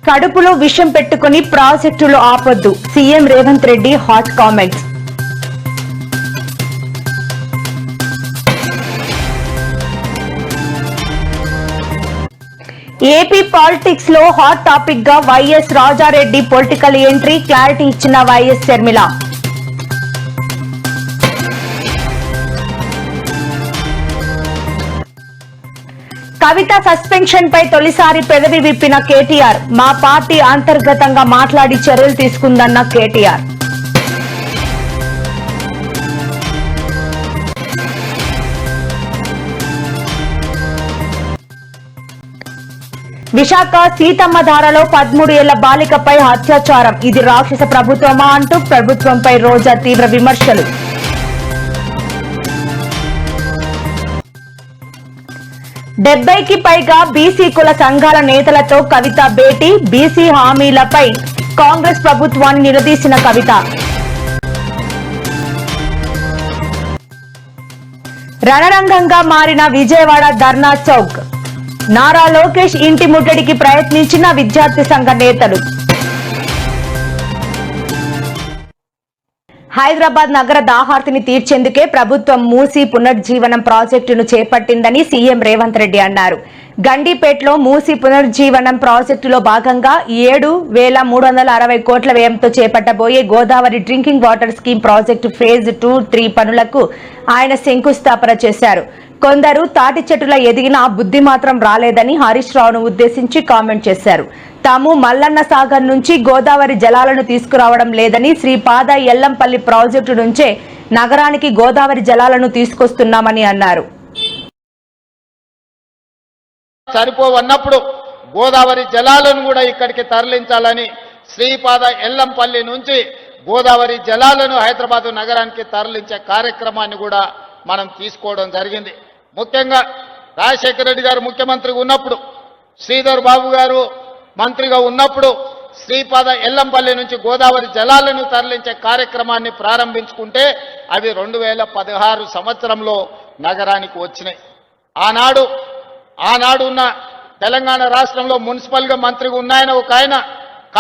కడుపులో విషం పెట్టుకుని ప్రాజెక్టులు ఆపొద్దు CM Revanth Reddy hot comments. AP politics లో హాట్ టాపిక్ గా YS Rajareddy political entry, clarity ఇచ్చిన వైఎస్ షర్మిల. కవిత సస్పెన్షన్ పై తొలిసారి పెదవి విప్పిన కేటీఆర్, మా పార్టీ అంతర్గతంగా మాట్లాడి చర్యలు తీసుకుందన్న కేటీఆర్. విశాఖ సీతమ్మధారలో 13 ఏళ్ల బాలికపై అత్యాచారం, ఇది రాక్షస ప్రభుత్వమా అంటూ ప్రభుత్వంపై రోజా తీవ్ర విమర్శలు. డెబ్బైకి పైగా బీసీ కుల సంఘాల నేతలతో కవిత భేటీ, బీసీ హామీలపై కాంగ్రెస్ ప్రభుత్వాన్ని నిలదీసిన కవిత. రణరంగంగా మారిన విజయవాడ ధర్నా చౌక్, నారా లోకేష్ ఇంటి ముట్టడికి ప్రయత్నించిన విద్యార్థి సంఘ నేతలు. హైదరాబాద్ నగర దాహార్తిని తీర్చేందుకే ప్రభుత్వం మూసీ పునర్జీవనం ప్రాజెక్టును చేపట్టిందని సీఎం రేవంత్ రెడ్డి అన్నారు. గండిపేటలో మూసీ పునర్జీవనం ప్రాజెక్టులో భాగంగా 7,360 కోట్ల వ్యయంతో చేపట్టబోయే Godavari drinking water scheme project phase 2, 3 పనులకు ఆయన శంకుస్థాపన చేశారు. కొందరు తాటి చెట్టులా ఎదిగినా బుద్ధి మాత్రం రాలేదని హరీష్ రావును ఉద్దేశించి కామెంట్ చేశారు. తాము మల్లన్న సాగర్ నుంచి గోదావరి జలాలను తీసుకురావడం లేదని, శ్రీపాద ఎల్లంపల్లి ప్రాజెక్టు నుంచే నగరానికి గోదావరి జలాలను తీసుకొస్తున్నామని అన్నారు. సరిపోవన్నప్పుడు గోదావరి జలాలను కూడా ఇక్కడికి తరలించాలని, శ్రీపాద ఎల్లంపల్లి నుంచి గోదావరి జలాలను హైదరాబాద్ నగరానికి తరలించే కార్యక్రమాన్ని కూడా మనం తీసుకోవడం జరిగింది. ముఖ్యంగా రాజశేఖర రెడ్డి గారు ముఖ్యమంత్రిగా ఉన్నప్పుడు, శ్రీధర్ బాబు గారు మంత్రిగా ఉన్నప్పుడు శ్రీపాద ఎల్లంపల్లి నుంచి గోదావరి జలాలను తరలించే కార్యక్రమాన్ని ప్రారంభించుకుంటే అవి 2016 సంవత్సరంలో నగరానికి వచ్చినాయి. ఆనాడు ఉన్న తెలంగాణ రాష్ట్రంలో మున్సిపల్గా మంత్రిగా ఉన్నాయన ఒక ఆయన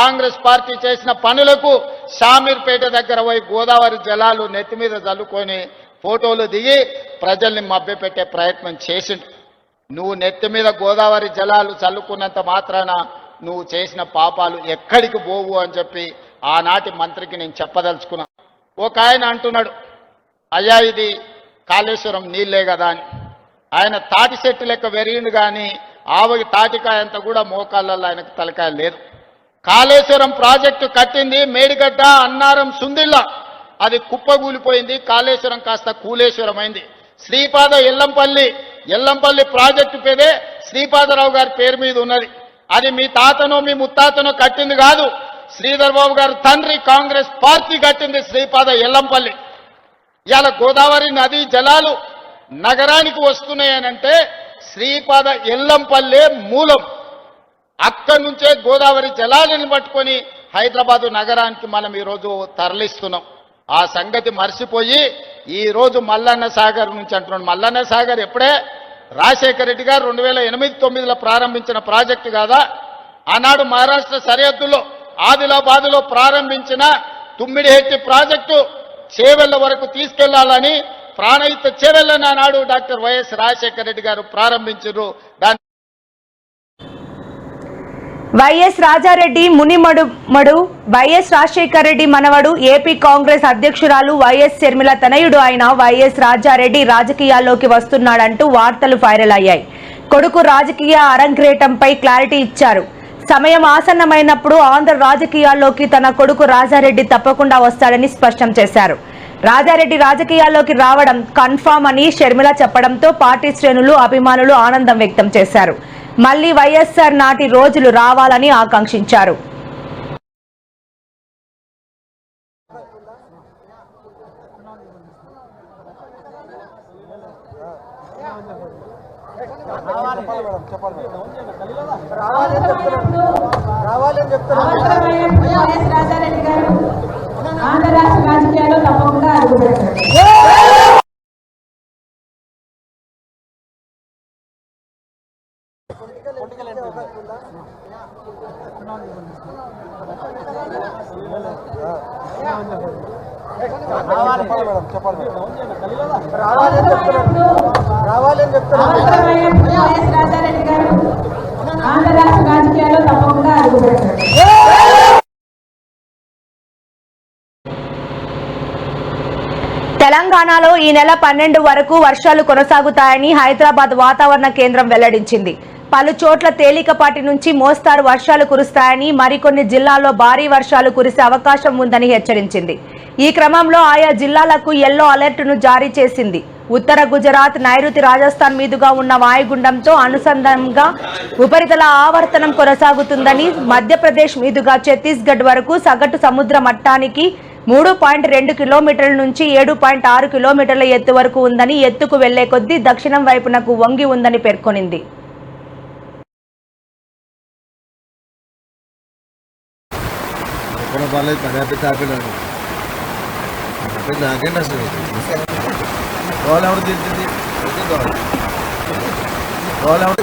కాంగ్రెస్ పార్టీ చేసిన పనులకు షామీర్పేట దగ్గర పోయి గోదావరి జలాలు నెత్తి మీద చల్లుకొని ఫోటోలు దిగి ప్రజల్ని మభ్యపెట్టే ప్రయత్నం చేసిండు. నువ్వు నెత్తి మీద గోదావరి జలాలు చల్లుకున్నంత మాత్రాన నువ్వు చేసిన పాపాలు ఎక్కడికి పోవు అని చెప్పి ఆనాటి మంత్రికి నేను చెప్పదలుచుకున్నా. ఒక ఆయన అంటున్నాడు, అయ్యా ఇది కాళేశ్వరం నీళ్లే కదా అని. ఆయన తాటి చెట్టు లెక్క పెరిగిండు కానీ ఆవగి తాటికాయ అంతా కూడా మోకాళ్ళల్లో ఆయనకు తలకాయ లేదు. కాళేశ్వరం ప్రాజెక్టు కట్టింది మేడిగడ్డ, అన్నారం, సుందిల్లా, అది కుప్పగూలిపోయింది. కాళేశ్వరం కాస్త కూలేశ్వరం అయింది. శ్రీపాద ఎల్లంపల్లి ప్రాజెక్టు పేరే శ్రీపాదరావు గారి పేరు మీద ఉన్నది. అది మీ తాతనో మీ ముత్తాతనో కట్టింది కాదు, శ్రీధర్ బాబు గారు తండ్రి కాంగ్రెస్ పార్టీ కట్టింది శ్రీపాద ఎల్లంపల్లి. ఇవాళ గోదావరి నదీ జలాలు నగరానికి వస్తున్నాయనంటే శ్రీపాద ఎల్లంపల్లె మూలం. అక్కడి నుంచే గోదావరి జలాలను పట్టుకొని హైదరాబాదు నగరానికి మనం ఈరోజు తరలిస్తున్నాం. ఆ సంగతి మర్చిపోయి ఈరోజు మల్లన్న సాగర్ నుంచి అంటున్నాడు. మల్లన్న సాగర్ ఎప్పుడే రాజశేఖర రెడ్డి గారు 2008-9లో ప్రారంభించిన ప్రాజెక్టు కాదా? ఆనాడు మహారాష్ట్ర సరిహద్దులో ఆదిలాబాదులో ప్రారంభించిన తుమ్మిడిహెట్టి ప్రాజెక్టు చేవెళ్ల వరకు తీసుకెళ్లాలని ప్రాణహిత చేవెళ్లని ఆనాడు డాక్టర్ వైఎస్ రాజశేఖర రెడ్డి గారు ప్రారంభించారు. దాని వైఎస్ రాజారెడ్డి మునిమడు వైఎస్ రాజశేఖర రెడ్డి మనవడు, ఏపీ కాంగ్రెస్ అధ్యక్షురాలు వైఎస్ షర్మిల తనయుడు అయిన వైఎస్ రాజారెడ్డి రాజకీయాల్లోకి వస్తున్నాడంటూ వార్తలు వైరల్ అయ్యాయి. కొడుకు రాజకీయ అరంగేట్రంపై క్లారిటీ ఇచ్చారు. సమయం ఆసన్నమైనప్పుడు ఆంధ్ర రాజకీయాల్లోకి తన కొడుకు రాజారెడ్డి తప్పకుండా వస్తాడని స్పష్టం చేశారు. రాజారెడ్డి రాజకీయాల్లోకి రావడం కన్ఫామ్ అని షర్మిల చెప్పడంతో పార్టీ శ్రేణులు, అభిమానులు ఆనందం వ్యక్తం చేశారు. మళ్లీ వైఎస్ఆర్ నాటి రోజులు రావాలని ఆకాంక్షించారు. ఆంధ్ర రాష్ట్ర రాజకీయాల్లో తప్పకుండా అడుగుపెట్టారు. రాజారెడ్డి గారు ఆంధ్ర రాష్ట్ర రాజకీయాల్లో తప్పకుండా అడుగుపెట్టారు. తెలంగాణలో ఈ నెల 12 వరకు వర్షాలు కొనసాగుతాయని హైదరాబాద్ వాతావరణ కేంద్రం వెల్లడించింది. పలు చోట్ల తేలికపాటి నుంచి మోస్తారు వర్షాలు కురుస్తాయని, మరికొన్ని జిల్లాల్లో భారీ వర్షాలు కురిసే అవకాశం ఉందని హెచ్చరించింది. ఈ క్రమంలో ఆయా జిల్లాలకు యెల్లో అలర్ట్ను జారీ చేసింది. ఉత్తర గుజరాత్, నైరుతి రాజస్థాన్ మీదుగా ఉన్న వాయుగుండంతో అనుసంధానంగా ఉపరితల ఆవర్తనం కొనసాగుతుందని, మధ్యప్రదేశ్ మీదుగా ఛత్తీస్గఢ్ వరకు సగటు సముద్ర మట్టానికి 3.2 కిలోమీటర్ల నుంచి 7.6 కిలోమీటర్ల ఎత్తు వరకు ఉందని, ఎత్తుకు వెళ్లే కొద్దీ దక్షిణం వైపునకు వంగి ఉందని పేర్కొనింది.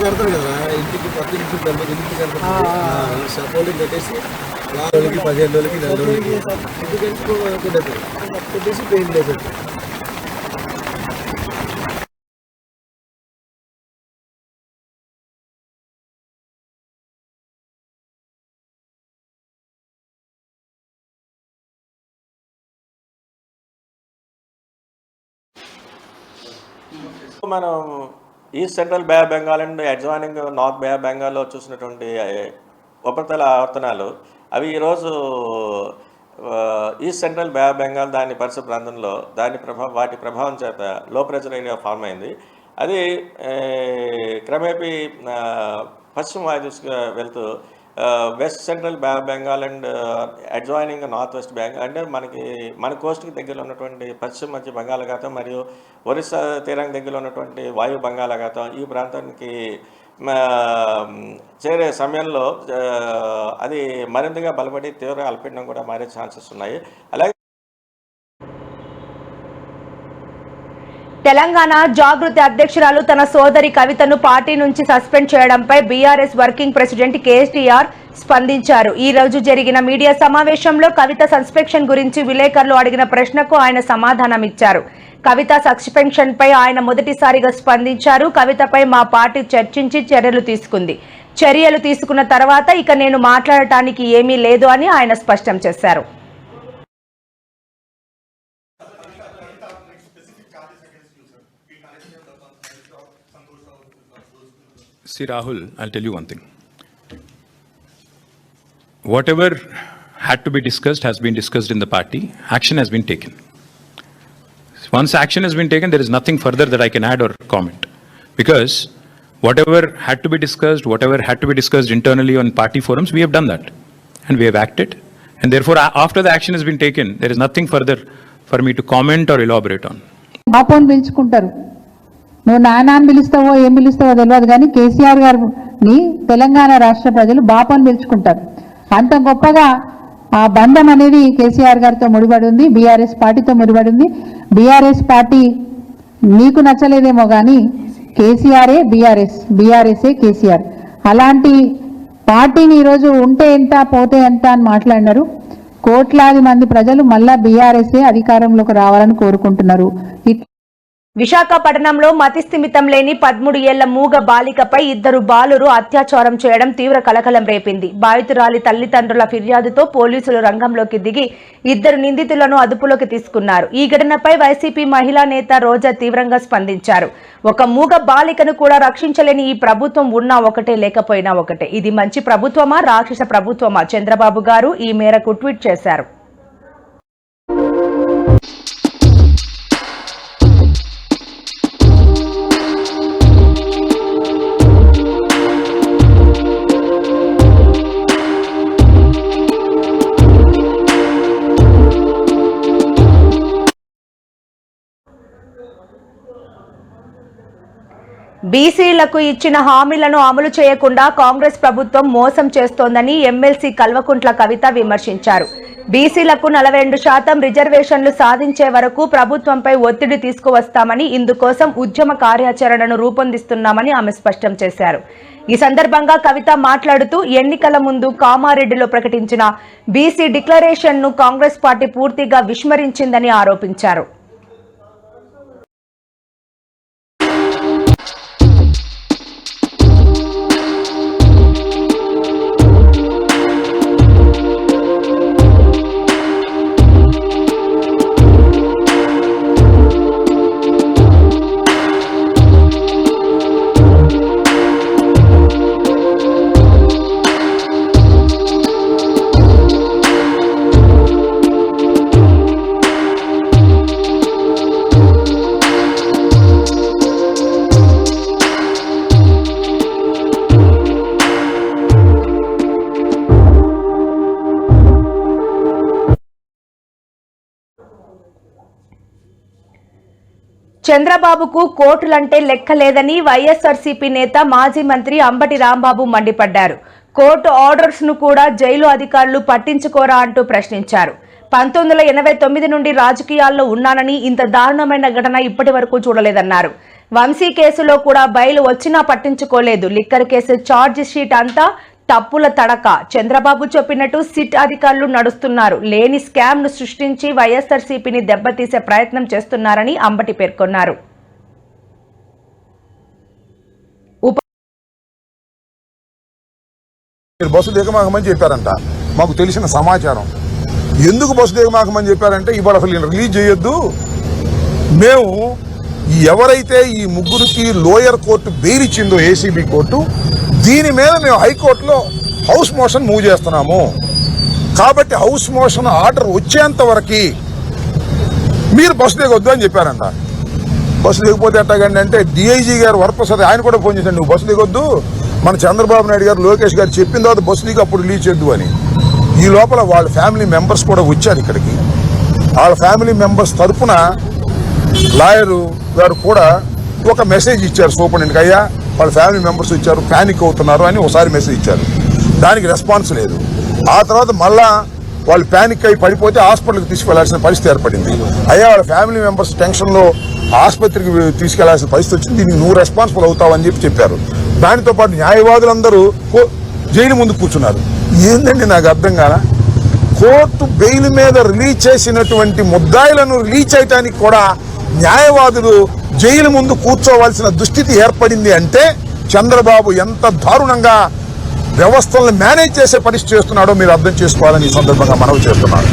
కడతారు కదా ఇంటికి 10 ఇంటికి సపోర్టింగ్ కట్టేసి 4 రోజులకి 15 రోజులకి 4 రోజులకి ఇంటికి పెట్టేసి పెయింట్ వేసేది. మనం east central Bay of Bengal and adjoining north Bay of బెంగాల్లో చూసినటువంటి ఉపరితల ఆవర్తనాలు అవి ఈరోజు east central Bay of Bengal దాని పరిసర ప్రాంతంలో వాటి ప్రభావం చేత లో ప్రెషర్ ఏరియా ఫామ్ అయింది. అది క్రమేపీ పశ్చిమ వాయుదిశగా వెళ్తూ west central Bay of Bengal and adjoining north west Bengal అంటే మన కోస్ట్కి దగ్గరలో ఉన్నటువంటి పశ్చిమ మధ్య బంగాళాఖాతం మరియు ఒరిస్సా తీరానికి దగ్గరలో ఉన్నటువంటి వాయు బంగాళాఖాతం ఈ ప్రాంతానికి చేరే సమయంలో అది మరింతగా బలపడి తీవ్ర అల్పపీడనం కూడా మారే ఛాన్సెస్ ఉన్నాయి. అలాగే తెలంగాణ జాగృతి అధ్యక్షురాలు తన సోదరి కవితను పార్టీ నుంచి సస్పెండ్ చేయడంపై బీఆర్ఎస్ వర్కింగ్ ప్రెసిడెంట్ కేటీఆర్ స్పందించారు. ఈ రోజు జరిగిన మీడియా సమావేశంలో కవిత సస్పెన్షన్ గురించి విలేకరులు అడిగిన ప్రశ్నకు ఆయన సమాధానమిచ్చారు. కవిత సస్పెన్షన్ పై ఆయన మొదటిసారిగా స్పందించారు. కవితపై మా పార్టీ చర్చించి చర్యలు తీసుకున్న తర్వాత ఇక నేను మాట్లాడటానికి ఏమీ లేదు అని ఆయన స్పష్టం చేశారు. See Rahul, I'll tell you one thing. Whatever had to be discussed has been discussed in the party. Action has been taken. Once action has been taken, there is nothing further that I can add or comment. Because whatever had to be discussed internally on party forums, we have done that. And we have acted. And therefore, after the action has been taken, there is nothing further for me to comment or elaborate on. బాపని పిలుచుకుంటారు. నువ్వు నాన్న అని పిలుస్తావో ఏం పిలుస్తావో తెలియదు, కానీ కేసీఆర్ గారిని తెలంగాణ రాష్ట్ర ప్రజలు బాపని పిలుచుకుంటారు. అంత గొప్పగా ఆ బంధం అనేది కేసీఆర్ గారితో ముడిపడి ఉంది, బీఆర్ఎస్ పార్టీతో ముడిపడి ఉంది. బీఆర్ఎస్ పార్టీ నీకు నచ్చలేదేమో కానీ కేసీఆరే బీఆర్ఎస్ఏ కేసీఆర్. అలాంటి పార్టీని ఈరోజు ఉంటే ఎంత పోతే ఎంత అని మాట్లాడినారు. కోట్లాది మంది ప్రజలు మళ్ళా బీఆర్ఎస్ఏ అధికారంలోకి రావాలని కోరుకుంటున్నారు. విశాఖపట్నంలో మతిస్థిమితం లేని 13 ఏళ్ల మూగ బాలికపై 2 బాలురు అత్యాచారం చేయడం తీవ్ర కలకలం రేపింది. బాధితురాలి తల్లిదండ్రుల ఫిర్యాదుతో పోలీసులు రంగంలోకి దిగి 2 నిందితులను అదుపులోకి తీసుకున్నారు. ఈ ఘటనపై వైసీపీ మహిళా నేత రోజా తీవ్రంగా స్పందించారు. ఒక మూగ బాలికను కూడా రక్షించలేని ఈ ప్రభుత్వం ఉన్నా ఒకటే లేకపోయినా ఒకటే. ఇది మంచి ప్రభుత్వమా రాక్షస ప్రభుత్వమా? చంద్రబాబు గారు ఈ మేరకు ట్వీట్ చేశారు. బీసీలకు ఇచ్చిన హామీలను అమలు చేయకుండా కాంగ్రెస్ ప్రభుత్వం మోసం చేస్తోందని ఎమ్మెల్సీ కల్వకుంట్ల కవిత విమర్శించారు. బీసీలకు 42% రిజర్వేషన్లు సాధించే వరకు ప్రభుత్వంపై ఒత్తిడి తీసుకువస్తామని, ఇందుకోసం ఉద్యమ కార్యాచరణను రూపొందిస్తున్నామని ఆమె స్పష్టం చేశారు. ఈ సందర్భంగా కవిత మాట్లాడుతూ ఎన్నికల ముందు కామారెడ్డిలో ప్రకటించిన బీసీ డిక్లరేషన్ ను కాంగ్రెస్ పార్టీ పూర్తిగా విస్మరించిందని ఆరోపించారు. చంద్రబాబుకు కోర్టులంటే లెక్కలేదని వైఎస్ఆర్సీపీ నేత మాజీ మంత్రి అంబటి రాంబాబు మండిపడ్డారు. కోర్టు ఆర్డర్స్ ను కూడా జైలు అధికారులు పట్టించుకోరా అంటూ ప్రశ్నించారు. 1989 నుండి రాజకీయాల్లో ఉన్నానని ఇంత దారుణమైన ఘటన ఇప్పటి వరకు చూడలేదన్నారు. వంశీ కేసులో కూడా బెయిల్ వచ్చినా పట్టించుకోలేదు. లిక్కర్ కేసు ఛార్జ్ షీట్ అంతా తప్పుల తడక. చంద్రబాబు చెప్పినట్టు సిట్ అధికారులు నడుస్తున్నారు. లేని స్కామ్ ను సృష్టించి వైఎస్ఆర్సీపీని దెబ్బతీసే ప్రయత్నం చేస్తున్నారని అంబటి పేర్కొన్నారు. బస్సు దిగమాకమని చెప్పారంట. మాకు తెలిసిన సమాచారం. ఎందుకు బస్సు దిగమాకమని చెప్పారంటే ఇవాళ అసలు రిలీజ్ చేయొద్దు, మేము ఎవరైతే ఈ ముగ్గురికి లోయర్ కోర్టు బెయిల్ ఇచ్చిందో ఏసీబీ కోర్టు, దీని మీద మేము హైకోర్టులో హౌస్ మోషన్ మూవ్ చేస్తున్నాము. కాబట్టి హౌస్ మోషన్ ఆర్డర్ వచ్చేంత వరకు మీరు బస్సు దిగొద్దు అని చెప్పారంట. బస్సు దిగిపోతే ఎట్టాగండి అంటే డిఐజీ గారు వరప్రసాద్ ఆయన కూడా ఫోన్ చేశాడు, నువ్వు బస్సు దిగొద్దు, మన చంద్రబాబు నాయుడు గారు లోకేష్ గారు చెప్పిన తర్వాత బస్సు దిగి అప్పుడు రిలీజ్ చేయొద్దు అని. ఈ లోపల వాళ్ళ ఫ్యామిలీ మెంబర్స్ కూడా వచ్చారు ఇక్కడికి. వాళ్ళ ఫ్యామిలీ మెంబర్స్ తరఫున లాయరు గారు కూడా ఒక మెసేజ్ ఇచ్చారు సూపరింటెండెంట్కి, అయ్యా వాళ్ళ ఫ్యామిలీ మెంబర్స్ ఇచ్చారు, ప్యానిక్ అవుతున్నారు అని ఒకసారి మెసేజ్ ఇచ్చారు. దానికి రెస్పాన్స్ లేదు. ఆ తర్వాత మళ్ళా వాళ్ళు ప్యానిక్ అయి పడిపోతే హాస్పిటల్కి తీసుకెళ్లాల్సిన పరిస్థితి ఏర్పడింది. అయ్యా వాళ్ళ ఫ్యామిలీ మెంబర్స్ టెన్షన్లో ఆసుపత్రికి తీసుకెళ్లాల్సిన పరిస్థితి వచ్చింది, దీనికి నువ్వు రెస్పాన్సిబుల్ అవుతావు అని చెప్పారు. దానితో పాటు న్యాయవాదులందరూ జైలు ముందు కూర్చున్నారు. ఏందండి నాకు అర్థం కాల, కోర్టు బెయిల్ మీద రిలీజ్ చేసినటువంటి ముద్దాయిలను రిలీజ్ చేయడానికి కూడా న్యాయవాదులు జైలు ముందు కూర్చోవలసిన దుస్థితి ఏర్పడింది అంటే చంద్రబాబు ఎంత దారుణంగా వ్యవస్థలను మేనేజ్ చేసే పరిస్థితి చేస్తున్నాడో మీరు అర్థం చేసుకోవాలని ఈ సందర్భంగా మనవి చేస్తున్నాను.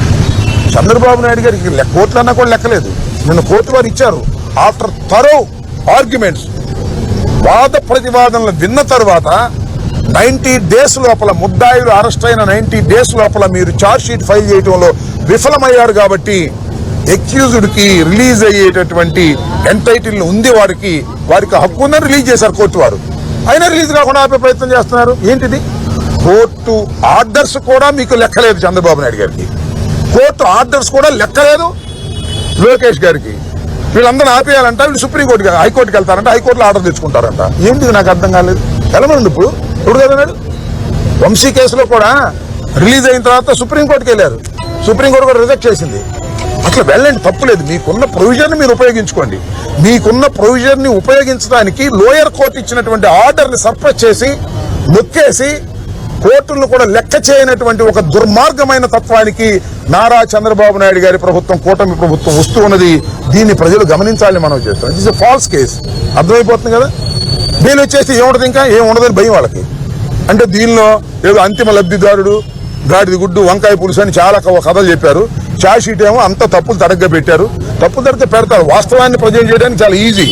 చంద్రబాబు నాయుడు గారికి కోర్టులన్నా కూడా లెక్కలేదు. నిన్న కోర్టు వారు ఇచ్చారు, ఆఫ్టర్ థరో ఆర్గ్యుమెంట్స్, వాద ప్రతివాదనలు విన్న తర్వాత 90 డేస్ లోపల ముద్దాయిలు అరెస్ట్ అయిన 90 డేస్ లోపల మీరు ఛార్జ్ షీట్ ఫైల్ చేయడంలో విఫలమయ్యారు కాబట్టి అక్యూజ్డ్ కి రిలీజ్ అయ్యేటటువంటి ఎంటైటిల్ ఉంది, వారికి హక్కు ఉందని రిలీజ్ చేశారు కోర్టు వారు. అయినా రిలీజ్ కాకుండా ఆపే ప్రయత్నం చేస్తున్నారు. ఏంటిది? కోర్టు ఆర్డర్స్ కూడా మీకు లెక్కలేదు చంద్రబాబు నాయుడు గారికి, కోర్టు ఆర్డర్స్ కూడా లెక్కలేదు లోకేష్ గారికి. వీళ్ళందరూ ఆపేయాలంట, వీళ్ళు సుప్రీంకోర్టుకి హైకోర్టుకి వెళ్తారంట, హైకోర్టులో ఆర్డర్ తెచ్చుకుంటారంట. ఏంటిది నాకు అర్థం కాలేదు. వెళ్ళమనండి ఇప్పుడు కదన్నాడు. వంశీ కేసులో కూడా రిలీజ్ అయిన తర్వాత సుప్రీంకోర్టుకి వెళ్ళారు, సుప్రీంకోర్టు కూడా రిజెక్ట్ చేసింది. అట్లా వెళ్ళండి, తప్పులేదు. మీకున్న ప్రొవిజన్ మీరు ఉపయోగించుకోండి. మీకున్న ప్రొవిజన్ ని ఉపయోగించడానికి లోయర్ కోర్టు ఇచ్చినటువంటి ఆర్డర్ ని సర్ప్రెస్ చేసి నొక్కేసి కోర్టులను కూడా లెక్క చేయనటువంటి ఒక దుర్మార్గమైన తత్వానికి నారా చంద్రబాబు నాయుడు గారి ప్రభుత్వం, కూటమి ప్రభుత్వం వస్తూ ఉన్నది. దీన్ని ప్రజలు గమనించాలని మనం చేస్తాం. It is a false case. అర్థమైపోతుంది కదా. బెయిల్ వచ్చేసి ఏముండదు, ఇంకా ఏముండదని భయం వాళ్ళకి. అంటే దీనిలో ఏదో అంతిమ లబ్ధిదారుడు, గాడిది గుడ్డు, వంకాయ పులుసు అని చాలా కథలు చెప్పారు. ఛార్జ్ షీట్ ఏమో అంత తప్పులు తడగ్గా పెట్టారు. తప్పులు తడితే పెడతారు. వాస్తవాన్ని ప్రజెంట్ చేయడానికి చాలా ఈజీ,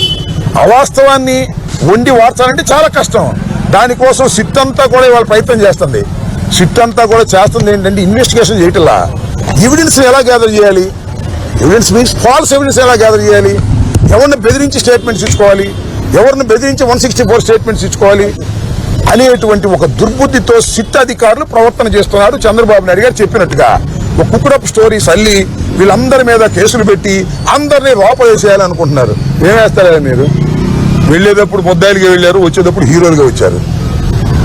అవాస్తవాన్ని వండి వార్చాలంటే చాలా కష్టం. దానికోసం సిట్ అంతా కూడా ఇవాళ ప్రయత్నం చేస్తుంది. సిట్ అంతా కూడా చేస్తుంది ఏంటంటే ఇన్వెస్టిగేషన్ చేయటంలా, ఎవిడెన్స్ ఎలా గ్యాదర్ చేయాలి, ఎవిడెన్స్ మీన్స్ ఫాల్స్ ఎవిడెన్స్ ఎలా గ్యాదర్ చేయాలి, ఎవరిని బెదిరించి స్టేట్మెంట్స్ ఇచ్చుకోవాలి, ఎవరిని బెదిరించి 164 స్టేట్మెంట్స్ ఇచ్చుకోవాలి అనేటువంటి ఒక దుర్బుద్ధితో సిట్ అధికారులు ప్రవర్తన చేస్తున్నారు. చంద్రబాబు నాయుడు గారు చెప్పినట్టుగా ఒక కుక్కడప్ స్టోరీస్ అల్లి వీళ్ళందరి మీద కేసులు పెట్టి అందరినీ లోపలేసేయాలనుకుంటున్నారు. ఏమేస్తారా మీరు? వెళ్ళేటప్పుడు ముద్దాయిలుగా వెళ్ళారు, వచ్చేటప్పుడు హీరోలుగా వచ్చారు.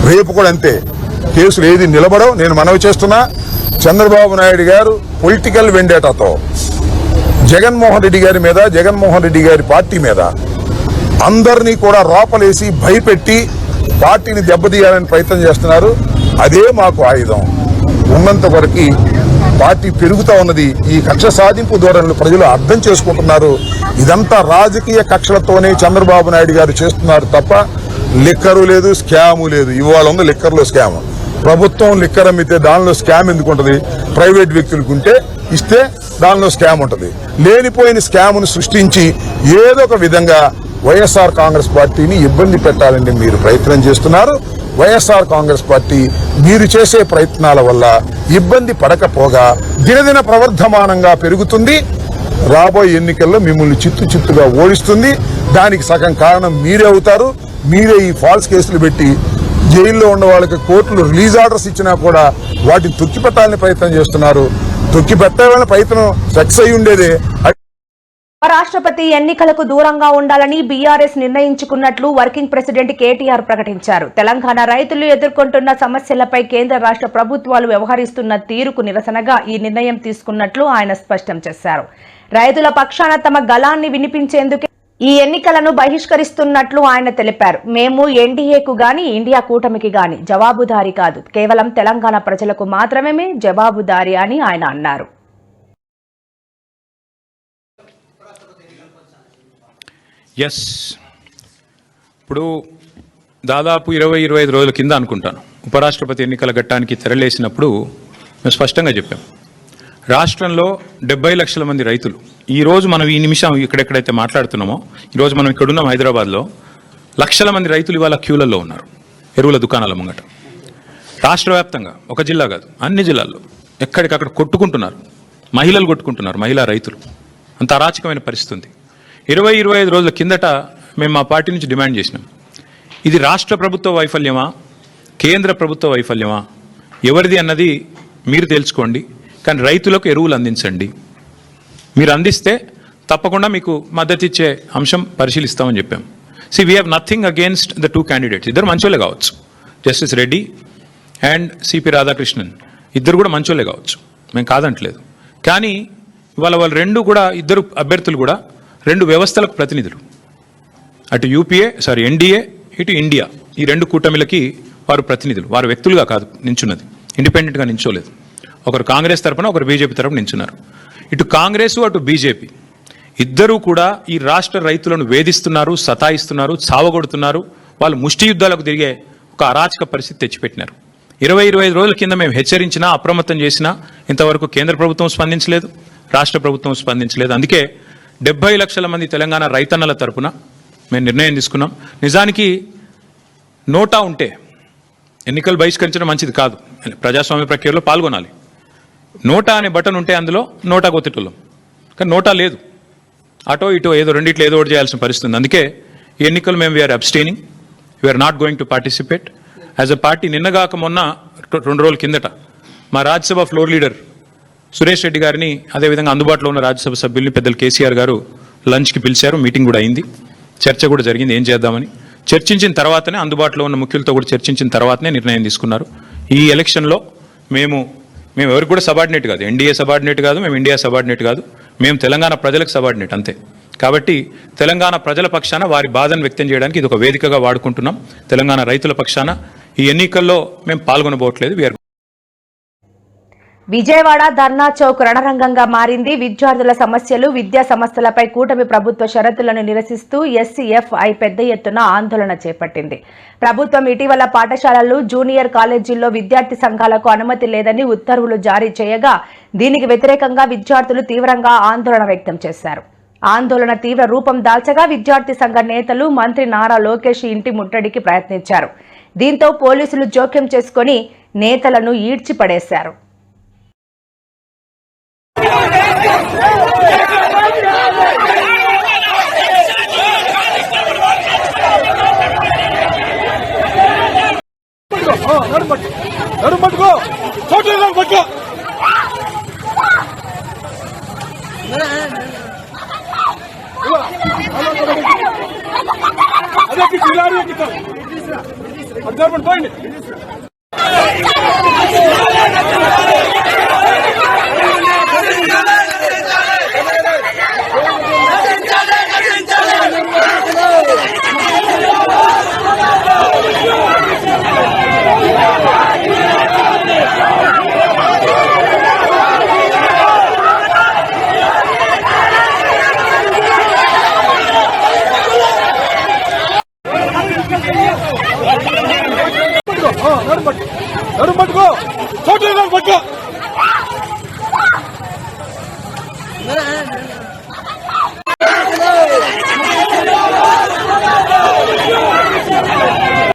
రేపు కూడా అంతే, కేసులు ఏది నిలబడవు. నేను మనవి చేస్తున్నా, చంద్రబాబు నాయుడు గారు పొలిటికల్ వెండేటాతో జగన్మోహన్ రెడ్డి గారి మీద, జగన్మోహన్ రెడ్డి గారి పార్టీ మీద అందరినీ కూడా రోపలేసి భయపెట్టి పార్టీని దెబ్బతీయాలని ప్రయత్నం చేస్తున్నారు. అదే మాకు ఆయుధం. ఉన్నంత వరకు పార్టీ పెరుగుతా ఉన్నది. ఈ కక్ష సాధింపు ధోరణులు ప్రజలు అర్థం చేసుకుంటున్నారు. ఇదంతా రాజకీయ కక్షలతోనే చంద్రబాబు నాయుడు గారు చేస్తున్నారు తప్ప లిక్కరు లేదు, స్కాము లేదు. ఇవాళ ఉంది లిక్కర్లో స్కామ్. ప్రభుత్వం లిక్కర్ అమ్మితే దానిలో స్కామ్ ఎందుకు ఉంటుంది? ప్రైవేట్ వ్యక్తులకు ఉంటే ఇస్తే దానిలో స్కామ్ ఉంటుంది. లేనిపోయిన స్కామ్ను సృష్టించి ఏదో ఒక విధంగా వైఎస్ఆర్ కాంగ్రెస్ పార్టీని ఇబ్బంది పెట్టాలని మీరు ప్రయత్నం చేస్తున్నారు. వైఎస్ఆర్ కాంగ్రెస్ పార్టీ మీరు చేసే ప్రయత్నాల వల్ల ఇబ్బంది పడకపోగా దినదిన ప్రవర్ధమానంగా పెరుగుతుంది. రాబోయే ఎన్నికల్లో మిమ్మల్ని చిత్తుగా ఓడిస్తుంది. దానికి సగం కారణం మీరే అవుతారు. మీరే ఈ ఫాల్స్ కేసులు పెట్టి జైల్లో ఉన్న వాళ్ళకి కోర్టులు రిలీజ్ ఆర్డర్స్ ఇచ్చినా కూడా వాటిని తొక్కిపెట్టాలని ప్రయత్నం చేస్తున్నారు. తొక్కిపెట్టాలని ప్రయత్నం సక్సెస్ అయి ఉండేదే. రాష్ట్రపతి ఎన్నికలకు దూరంగా ఉండాలని బీఆర్ఎస్ నిర్ణయించుకున్నట్లు వర్కింగ్ ప్రెసిడెంట్ కేటీఆర్ ప్రకటించారు. తెలంగాణ రైతులు ఎదుర్కొంటున్న సమస్యలపై కేంద్ర రాష్ట్ర ప్రభుత్వాలు వ్యవహరిస్తున్న తీరుకు నిరసనగా ఈ నిర్ణయం తీసుకున్నట్లు ఆయన స్పష్టం చేశారు. రైతుల పక్షాన తమ గళాన్ని వినిపించేందుకే ఈ ఎన్నికలను బహిష్కరిస్తున్నట్లు ఆయన తెలిపారు. మేము ఎన్డీఏకు గాని ఇండియా కూటమికి గాని జవాబుదారీ కాదు, కేవలం తెలంగాణ ప్రజలకు మాత్రమే జవాబుదారీ అని ఆయన అన్నారు. ఎస్, ఇప్పుడు దాదాపు 20-25 రోజుల కింద అనుకుంటాను ఉపరాష్ట్రపతి ఎన్నికల ఘట్టానికి తెరలేసినప్పుడు మేము స్పష్టంగా చెప్పాం, రాష్ట్రంలో 70 లక్షల మంది రైతులు, ఈరోజు మనం ఈ నిమిషం ఇక్కడెక్కడైతే మాట్లాడుతున్నామో, ఈరోజు మనం ఇక్కడున్నాం హైదరాబాద్లో, లక్షల మంది రైతులు ఇవాళ క్యూలలో ఉన్నారు ఎరువుల దుకాణాల ముంగట. రాష్ట్ర వ్యాప్తంగా, ఒక జిల్లా కాదు అన్ని జిల్లాల్లో ఎక్కడికక్కడ కొట్టుకుంటున్నారు, మహిళలు కొట్టుకుంటున్నారు, మహిళా రైతులు. అంత అరాచకమైన పరిస్థితి ఉంది. 20-25 రోజుల కిందట మేము మా పార్టీ నుంచి డిమాండ్ చేసినాం, ఇది రాష్ట్ర ప్రభుత్వ వైఫల్యమా, కేంద్ర ప్రభుత్వ వైఫల్యమా, ఎవరిది అన్నది మీరు తెలుసుకోండి, కానీ రైతులకు ఎరువులు అందించండి. మీరు అందిస్తే తప్పకుండా మీకు మద్దతు ఇచ్చే అంశం పరిశీలిస్తామని చెప్పాం. We have nothing against the 2 candidates. ఇద్దరు మంచోళ్ళే కావచ్చు, justice Reddy and CP Radhakrishnan ఇద్దరు కూడా మంచోళ్ళే కావచ్చు, మేము కాదంటలేదు. కానీ ఇవాళ వాళ్ళు రెండు కూడా, ఇద్దరు అభ్యర్థులు కూడా 2 వ్యవస్థలకు ప్రతినిధులు. అటు ఎన్డీఏ, ఇటు ఇండియా, ఈ 2 కూటమిలకి వారు ప్రతినిధులు. వారు వ్యక్తులుగా కాదు నించున్నది, ఇండిపెండెంట్గా నించోలేదు. ఒకరు కాంగ్రెస్ తరపున, ఒకరు బీజేపీ తరపున నించున్నారు. ఇటు కాంగ్రెస్ అటు బీజేపీ ఇద్దరూ కూడా ఈ రాష్ట్ర రైతులను వేధిస్తున్నారు, సతాయిస్తున్నారు, చావగొడుతున్నారు. వాళ్ళు ముష్టి యుద్ధాలకు తిరిగే ఒక అరాచక పరిస్థితి తెచ్చిపెట్టినారు. 20-25 రోజుల కింద మేము హెచ్చరించినా, అప్రమత్తం చేసినా ఇంతవరకు కేంద్ర ప్రభుత్వం స్పందించలేదు, రాష్ట్ర ప్రభుత్వం స్పందించలేదు. అందుకే 70 లక్షల మంది తెలంగాణ రైతన్నల తరపున మేము నిర్ణయం తీసుకున్నాం. నిజానికి నోటా ఉంటే ఎన్నికలు బహిష్కరించడం మంచిది కాదు, ప్రజాస్వామ్య ప్రక్రియలో పాల్గొనాలి. నోటా అనే బటన్ ఉంటే అందులో నోటా కొత్తటోళ్ళం, కానీ నోటా లేదు. అటో ఇటో ఏదో రెండిట్లో ఏదో ఒకటి చేయాల్సిన పరిస్థితి ఉంది. అందుకే ఈ ఎన్నికలు మేము we are abstaining, we are not going to participate as a party. నిన్నగాక మొన్న 2 రోజుల కిందట మా రాజ్యసభ ఫ్లోర్ లీడర్ సురేష్ రెడ్డి గారిని, అదేవిధంగా అందుబాటులో ఉన్న రాజ్యసభ సభ్యుల్ని పెద్దలు కేసీఆర్ గారు లంచ్కి పిలిచారు. మీటింగ్ కూడా అయింది, చర్చ కూడా జరిగింది ఏం చేద్దామని. చర్చించిన తర్వాతనే, అందుబాటులో ఉన్న ముఖ్యులతో కూడా చర్చించిన తర్వాతనే నిర్ణయం తీసుకున్నారు. ఈ ఎలక్షన్లో మేము ఎవరికి కూడా సబార్డినేట్ కాదు, ఎన్డీఏ సబార్డినేట్ కాదు, మేము ఇండియా సబార్డినేట్ కాదు, మేము తెలంగాణ ప్రజలకు సబార్డినేట్ అంతే. కాబట్టి తెలంగాణ ప్రజల పక్షాన వారి బాధను వ్యక్తం చేయడానికి ఇది ఒక వేదికగా వాడుకుంటున్నాం. తెలంగాణ రైతుల పక్షాన ఈ ఎన్నికల్లో మేము పాల్గొనబోట్లేదు. విజయవాడ ధర్నా చౌక్ రణరంగంగా మారింది. విద్యార్థుల సమస్యలు, విద్యా సంస్థలపై కూటమి ప్రభుత్వ షరతులను నిరసిస్తూ ఎస్సీఎఫ్ఐ పెద్ద ఎత్తున ఆందోళన చేపట్టింది. ప్రభుత్వం ఇటీవల పాఠశాలలు, జూనియర్ కాలేజీల్లో విద్యార్థి సంఘాలకు అనుమతి లేదని ఉత్తర్వులు జారీ చేయగా, దీనికి వ్యతిరేకంగా విద్యార్థులు తీవ్రంగా ఆందోళన వ్యక్తం చేశారు. ఆందోళన తీవ్ర రూపం దాల్చగా విద్యార్థి సంఘ నేతలు మంత్రి నారా లోకేష్ ఇంటి ముట్టడికి ప్రయత్నించారు. దీంతో పోలీసులు జోక్యం చేసుకుని నేతలను ఈడ్చిపడేశారు.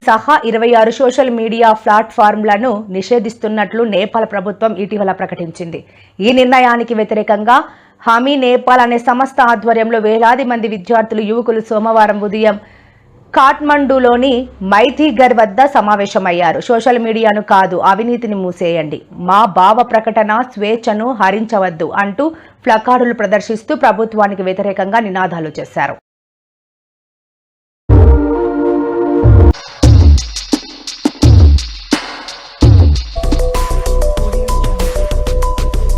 సహా 26 సోషల్ మీడియా ప్లాట్ఫామ్లను నిషేధిస్తున్నట్లు నేపాల్ ప్రభుత్వం ఇటీవల ప్రకటించింది. ఈ నిర్ణయానికి వ్యతిరేకంగా హామీ నేపాల్ అనే సంస్థ ఆధ్వర్యంలో వేలాది మంది విద్యార్థులు, యువకులు సోమవారం ఉదయం కాఠ్మండూలోని మైథిగర్ వద్ద సమావేశమయ్యారు. సోషల్ మీడియాను కాదు, అవినీతిని మూసేయండి, మా భావ ప్రకటన స్వేచ్ఛను హరించవద్దు అంటూ ప్లకార్డులు ప్రదర్శిస్తూ ప్రభుత్వానికి వ్యతిరేకంగా నినాదాలు చేశారు.